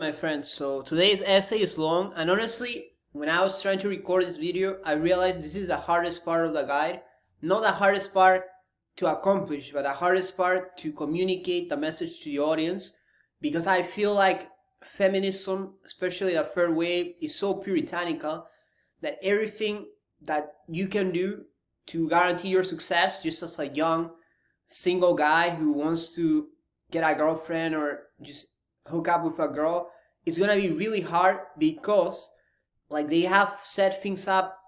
my friends? So today's essay is long, and honestly, when I was trying to record this video, I realized this is the hardest part of the guide. Not the hardest part to accomplish, but the hardest part to communicate the message to the audience, because I feel like feminism, especially the third wave, is so puritanical that everything that you can do to guarantee your success, just as a young single guy who wants to get a girlfriend or just hook up with a girl, it's gonna be really hard because like they have set things up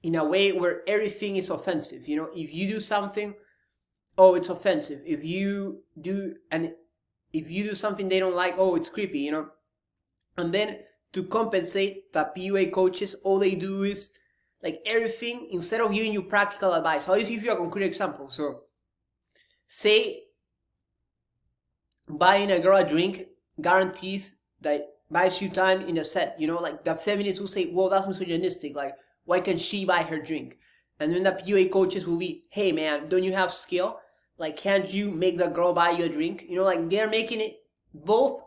in a way where everything is offensive. You know, if you do something, oh, it's offensive. If you do something they don't like, oh, it's creepy, you know. And then to compensate, the PUA coaches, all they do is like everything, instead of giving you practical advice. I'll just give you a concrete example. So say buying a girl a drink guarantees that buys you time in a set. You know, like the feminists will say, well, that's misogynistic. Like, why can't she buy her drink? And then the PUA coaches will be, hey man, don't you have skill? Like, can't you make the girl buy you a drink? You know, like they're making it, both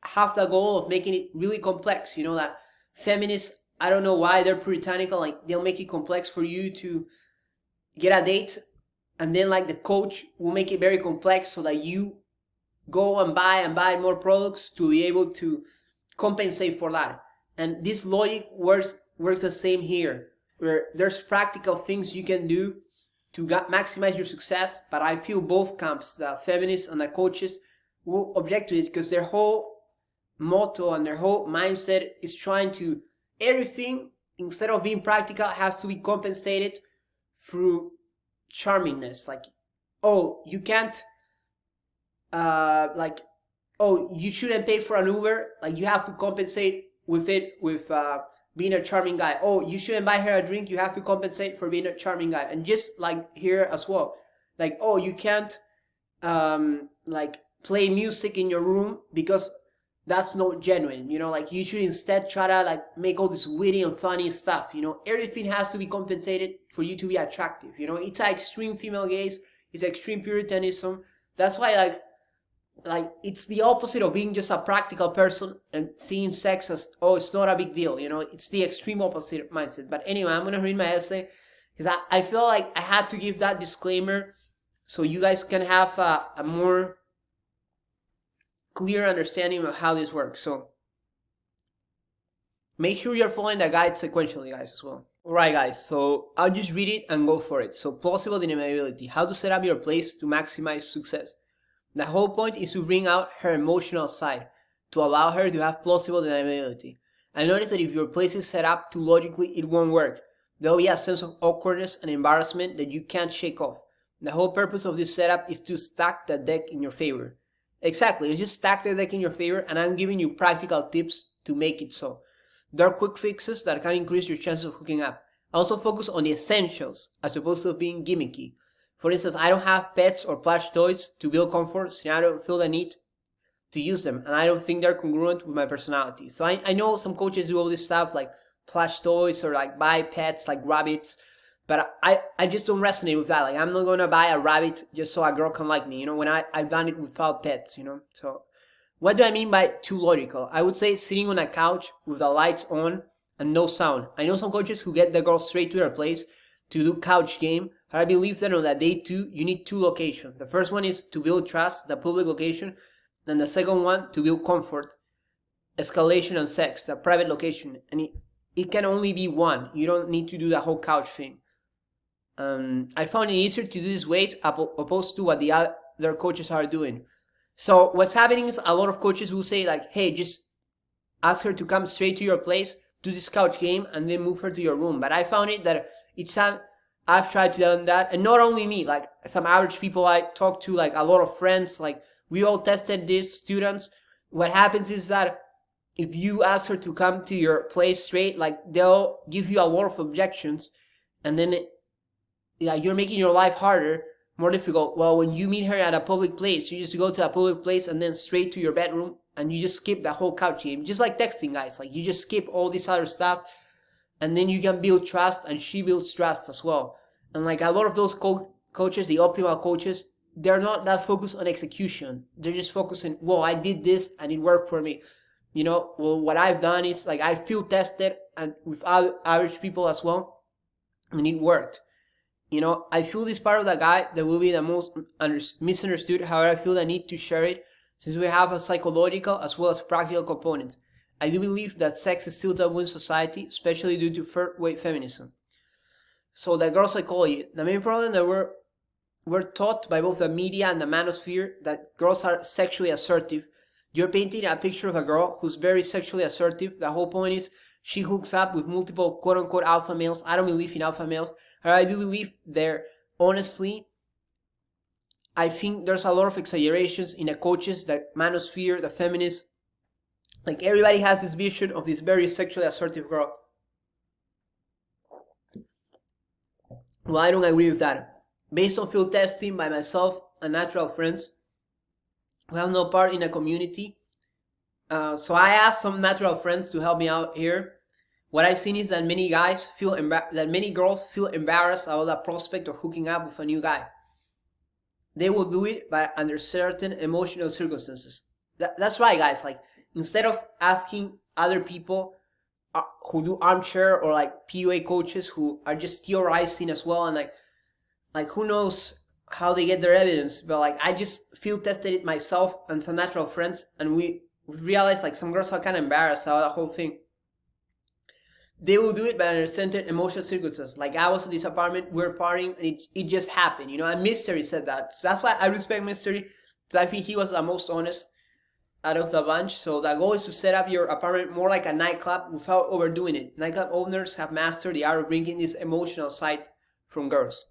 have the goal of making it really complex. You know, that feminists, I don't know why they're puritanical, like they'll make it complex for you to get a date. And then like the coach will make it very complex so that you go and buy more products to be able to compensate for that. And this logic works the same here, where there's practical things you can do to maximize your success. But I feel both camps, the feminists and the coaches, will object to it because their whole motto and their whole mindset is trying to, everything instead of being practical has to be compensated through charmingness. Like, oh, you can't like, oh, you shouldn't pay for an Uber, like you have to compensate with it with being a charming guy. Oh, you shouldn't buy her a drink, you have to compensate for being a charming guy. And just like here as well, like, oh, you can't like play music in your room because that's not genuine, you know. Like you should instead try to like make all this witty and funny stuff, you know. Everything has to be compensated for you to be attractive, you know. It's an extreme female gaze, it's extreme puritanism. That's why like it's the opposite of being just a practical person and seeing sex as, oh, it's not a big deal, you know. It's the extreme opposite mindset. But anyway, I'm gonna read my essay because I feel like I had to give that disclaimer so you guys can have a more clear understanding of how this works. So make sure you're following the guide sequentially, guys, as well. Alright guys, so I'll just read it and go for it. So plausible deniability, how to set up your place to maximize success. The whole point is to bring out her emotional side, to allow her to have plausible deniability. And notice that if your place is set up too logically, it won't work. There will be a sense of awkwardness and embarrassment that you can't shake off. The whole purpose of this setup is to stack the deck in your favor. Exactly, you just stack the deck in your favor, and I'm giving you practical tips to make it so. There are quick fixes that can increase your chances of hooking up. I also focus on the essentials as opposed to being gimmicky. For instance, I don't have pets or plush toys to build comfort, so I don't feel the need to use them, and I don't think they're congruent with my personality. So I know some coaches do all this stuff like plush toys or like buy pets like rabbits, but I just don't resonate with that. Like, I'm not gonna buy a rabbit just so a girl can like me, you know, when I've done it without pets, you know. So what do I mean by too logical? I would say sitting on a couch with the lights on and no sound. I know some coaches who get the girl straight to their place to do couch game. I believe that on that day too, you need two locations. The first one is to build trust, the public location, and the second one to build comfort, escalation and sex, the private location. And it can only be one. You don't need to do the whole couch thing. I found it easier to do these ways opposed to what the other coaches are doing. So what's happening is a lot of coaches will say like, hey, just ask her to come straight to your place, do this couch game, and then move her to your room. But I found it that each time I've tried to do that, and not only me, like some average people I talk to, like a lot of friends, like we all tested this, students. What happens is that if you ask her to come to your place straight, like they'll give you a lot of objections, and then you're making your life harder, more difficult. Well, when you meet her at a public place, you just go to a public place and then straight to your bedroom, and you just skip the whole couch game, just like texting, guys. Like you just skip all this other stuff, and then you can build trust, and she builds trust as well. And like a lot of those coaches, the optimal coaches, they're not that focused on execution. They're just focusing, well, I did this and it worked for me. You know, well, what I've done is like I field tested and with other average people as well, and it worked. You know, I feel this part of the guide that will be the most misunderstood. However, I feel the need to share it since we have a psychological as well as practical component. I do believe that sex is still taboo in society, especially due to third-wave feminism. So the girl psychology, the main problem that we're taught by both the media and the manosphere that girls are sexually assertive. You're painting a picture of a girl who's very sexually assertive. The whole point is she hooks up with multiple quote-unquote alpha males. I don't believe in alpha males. I do believe they're, honestly, I think there's a lot of exaggerations in the coaches, the manosphere, the feminists. Like everybody has this vision of this very sexually assertive girl. Well, I don't agree with that. Based on field testing by myself and natural friends who have no part in a community, so I asked some natural friends to help me out here. What I've seen is that many girls feel embarrassed about the prospect of hooking up with a new guy. They will do it but under certain emotional circumstances. That's right, guys. Like instead of asking other people who do armchair or like PUA coaches who are just theorizing as well, and like who knows how they get their evidence, but like I just field tested it myself and some natural friends, and we realized like some girls are kind of embarrassed about the whole thing. They will do it by under certain emotional circumstances. Like I was in this apartment, we were partying, and it just happened, you know. And Mystery said that. So that's why I respect Mystery, because I think he was the most honest out of the bunch. So the goal is to set up your apartment more like a nightclub without overdoing it. Nightclub owners have mastered the art of bringing this emotional side from girls.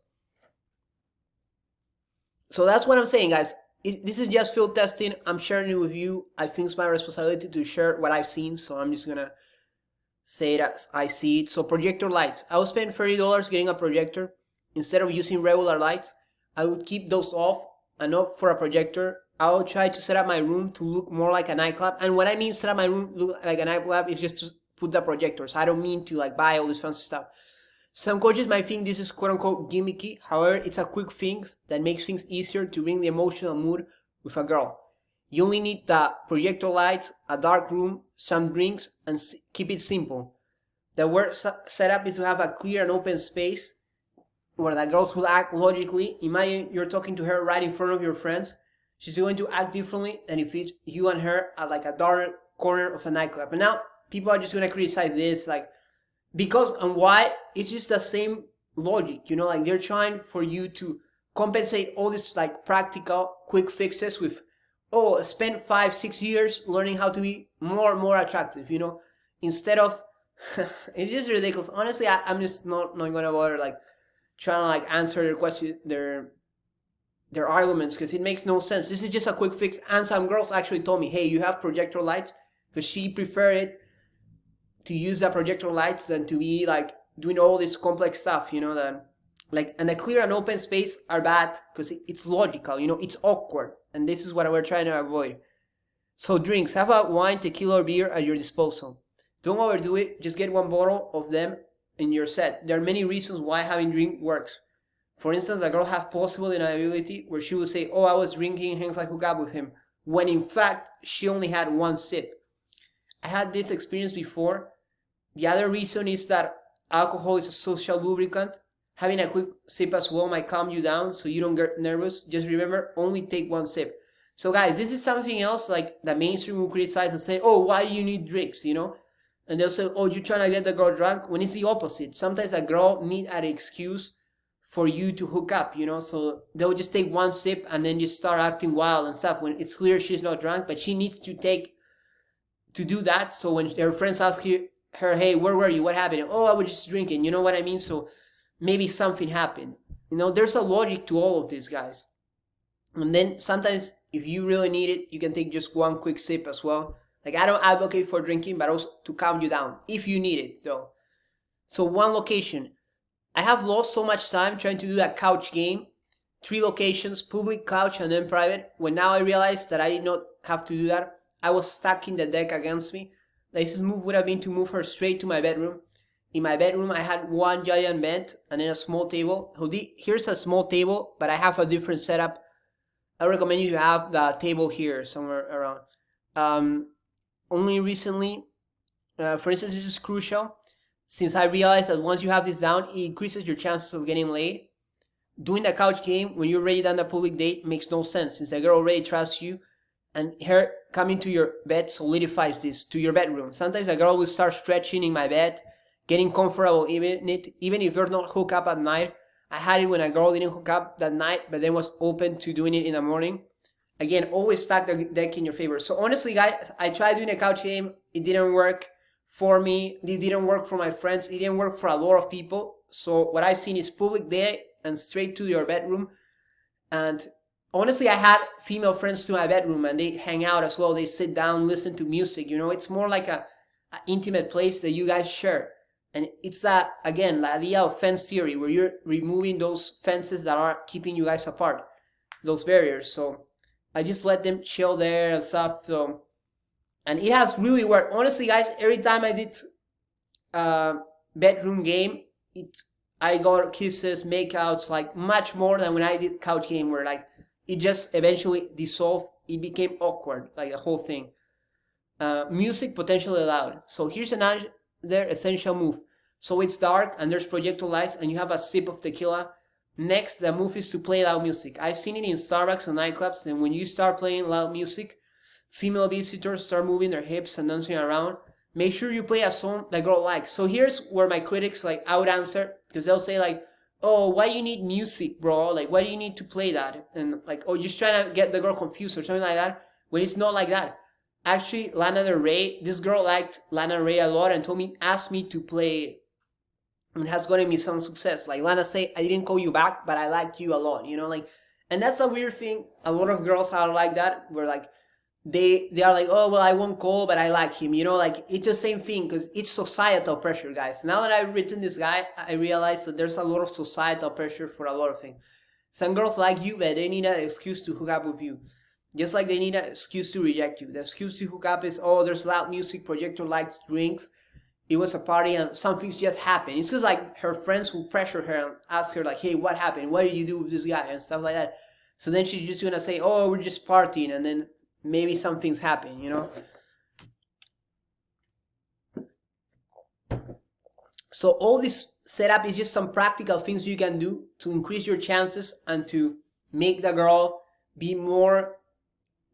So that's what I'm saying, guys. This is just field testing. I'm sharing it with you. I think it's my responsibility to share what I've seen, so I'm just gonna say it as I see it. So projector lights. I would spend $30 getting a projector. Instead of using regular lights, I would keep those off and opt for a projector. I will try to set up my room to look more like a nightclub. And what I mean set up my room look like a nightclub is just to put the projectors. I don't mean to like buy all this fancy stuff. Some coaches might think this is quote-unquote gimmicky. However, it's a quick thing that makes things easier to bring the emotional mood with a girl. You only need the projector lights, a dark room, some drinks, and keep it simple. The work setup is to have a clear and open space where the girls will act logically. Imagine you're talking to her right in front of your friends. She's going to act differently than if it's you and her at like a dark corner of a nightclub. And now people are just going to criticize this, like, because and why? It's just the same logic, you know, like they're trying for you to compensate all this like practical quick fixes with, oh, spend 5-6 years learning how to be more and more attractive, you know, instead of it's just ridiculous. Honestly, I'm just not gonna bother like trying to like answer their question, their arguments, because it makes no sense. This is just a quick fix. And some girls actually told me, hey, you have projector lights, because she preferred it to use the projector lights than to be like doing all this complex stuff, you know, that like, and a clear and open space are bad because it's logical, you know, it's awkward, and this is what we're trying to avoid. So drinks, have a wine, tequila, or beer at your disposal. Don't overdo it, just get one bottle of them in your set. There are many reasons why having drink works. For instance, a girl has plausible deniability where she will say, oh, I was drinking, hence I hook up with him, when in fact she only had one sip. I had this experience before. The other reason is that alcohol is a social lubricant. Having a quick sip as well might calm you down so you don't get nervous. Just remember, only take one sip. So guys, this is something else like the mainstream will criticize and say, oh, why do you need drinks, you know? And they'll say, oh, you're trying to get the girl drunk, when it's the opposite. Sometimes a girl needs an excuse for you to hook up, you know? So they'll just take one sip and then just start acting wild and stuff when it's clear she's not drunk, but she needs to do that. So when her friends ask her, hey, where were you? What happened? Oh, I was just drinking. You know what I mean? So maybe something happened. You know, there's a logic to all of this, guys. And then sometimes if you really need it, you can take just one quick sip as well. Like, I don't advocate for drinking, but also to calm you down if you need it, though. So one location. I have lost so much time trying to do that couch game. 3 locations, public, couch, and then private. When now I realized that I did not have to do that, I was stacking the deck against me. The easiest move would have been to move her straight to my bedroom. In my bedroom, I had one giant bed and then a small table. Here's a small table, but I have a different setup I recommend you to have the table here somewhere around. Um, Only recently, for instance, this is crucial since I realized that once you have this down, it increases your chances of getting laid. Doing the couch game when you're already done the public date makes no sense since the girl already trusts you, and her coming to your bed solidifies this to your bedroom. Sometimes the girl will start stretching in my bed, getting comfortable even if they're not hooked up at night. I had it when a girl didn't hook up that night, but then was open to doing it in the morning. Again, always stack the deck in your favor. So honestly, guys, I tried doing a couch game. It didn't work for me. It didn't work for my friends. It didn't work for a lot of people. So what I've seen is public day and straight to your bedroom. And honestly, I had female friends to my bedroom and they hang out as well. They sit down, listen to music. You know, it's more like a intimate place that you guys share. And it's that, again, the idea of fence theory where you're removing those fences that are keeping you guys apart, those barriers. So I just let them chill there and stuff. So, and it has really worked. Honestly, guys, every time I did bedroom game, I got kisses, makeouts, like much more than when I did couch game, where like it just eventually dissolved. It became awkward, like the whole thing. Music potentially loud. So here's another essential move. So it's dark and there's projector lights and you have a sip of tequila. Next, the move is to play loud music. I've seen it in Starbucks and nightclubs, and when you start playing loud music, female visitors start moving their hips and dancing around. Make sure you play a song that girl likes. So here's where my critics, like, I would answer, because they'll say like, oh, why you need music, bro? Like, why do you need to play that? And like, oh, just trying to get the girl confused or something like that, when it's not like that. Actually, Lana Del Rey, this girl liked Lana Del Rey a lot and asked me to play, and has gotten me some success. Like Lana say, I didn't call you back, but I liked you a lot, you know, like, and that's a weird thing. A lot of girls are like that, where like, they are like, oh, well, I won't call, but I like him, you know, like, it's the same thing, because it's societal pressure, guys. Now that I've written this guy, I realize that there's a lot of societal pressure for a lot of things. Some girls like you, but they need an excuse to hook up with you. Just like they need an excuse to reject you. The excuse to hook up is, oh, there's loud music, projector lights, drinks. It was a party and some things just happened. It's because like her friends will pressure her and ask her like, hey, what happened? What did you do with this guy? And stuff like that. So then she's just gonna say, oh, we're just partying, and then maybe some things happen, you know? So all this setup is just some practical things you can do to increase your chances and to make the girl be more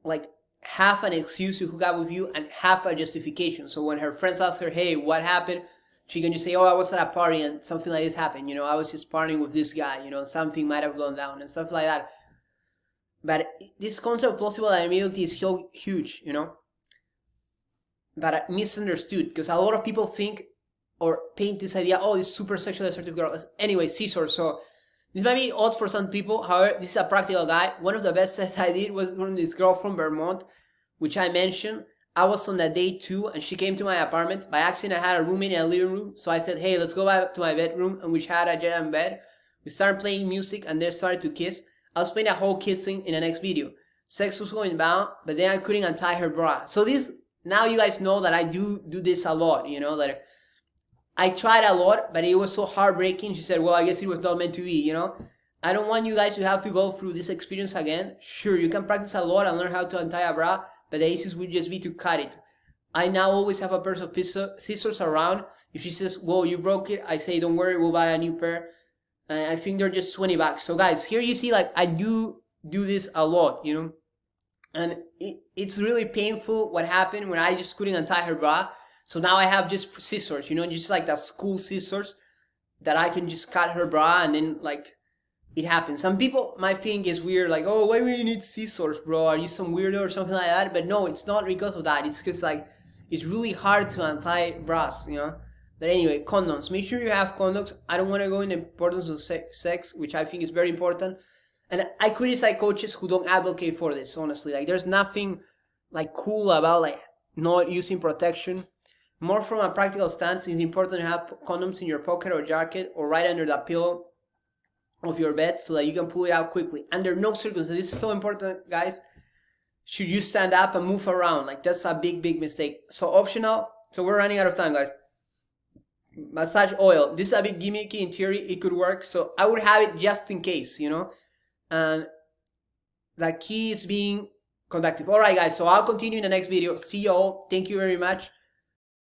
like half an excuse to hook up with you and half a justification. So when her friends ask her, hey, what happened? She can just say, oh, I was at a party and something like this happened. You know, I was just partying with this guy, you know, something might have gone down and stuff like that. But this concept of plausible deniability is so huge, you know, but misunderstood, because a lot of people think or paint this idea, oh, this super sexually assertive girl. Anyway, scissors. So this might be odd for some people. However, this is a practical guy. One of the best sets I did was from this girl from Vermont, which I mentioned. I was on that day 2, and she came to my apartment. By accident, I had a roommate in a living room. So I said, hey, let's go back to my bedroom, and we had a jet in bed. We started playing music, and they started to kiss. I was playing a whole kissing in the next video. Sex was going down, but then I couldn't untie her bra. So this, now you guys know that I do this a lot, you know, that I tried a lot, but it was so heartbreaking. She said, well, I guess it was not meant to be, you know. I don't want you guys to have to go through this experience again. Sure, you can practice a lot and learn how to untie a bra, but the easiest would just be to cut it. I now always have a pair of scissors around. If she says, whoa, you broke it, I say, don't worry, we'll buy a new pair. I think they're just 20 bucks. So guys, here you see, like, I do this a lot, you know. And it's really painful what happened when I just couldn't untie her bra. So now I have just scissors, you know, just like the school scissors that I can just cut her bra, and then like it happens. Some people might think it's weird, like, oh, why do you need scissors, bro? Are you some weirdo or something like that? But no, it's not because of that. It's because like it's really hard to untie bras, you know. But anyway, condoms. Make sure you have condoms. I don't want to go into the importance of sex, which I think is very important. And I criticize coaches who don't advocate for this, honestly. Like, there's nothing like cool about like not using protection. More from a practical stance, it's important to have condoms in your pocket or jacket or right under the pillow of your bed so that you can pull it out quickly. Under no circumstances, this is so important, guys, should you stand up and move around. Like, that's a big mistake. So optional. So we're running out of time, guys. Massage oil. This is a bit gimmicky in theory. It could work. So I would have it just in case, you know. And the key is being conductive. All right, guys, so I'll continue in the next video. See you all. Thank you very much.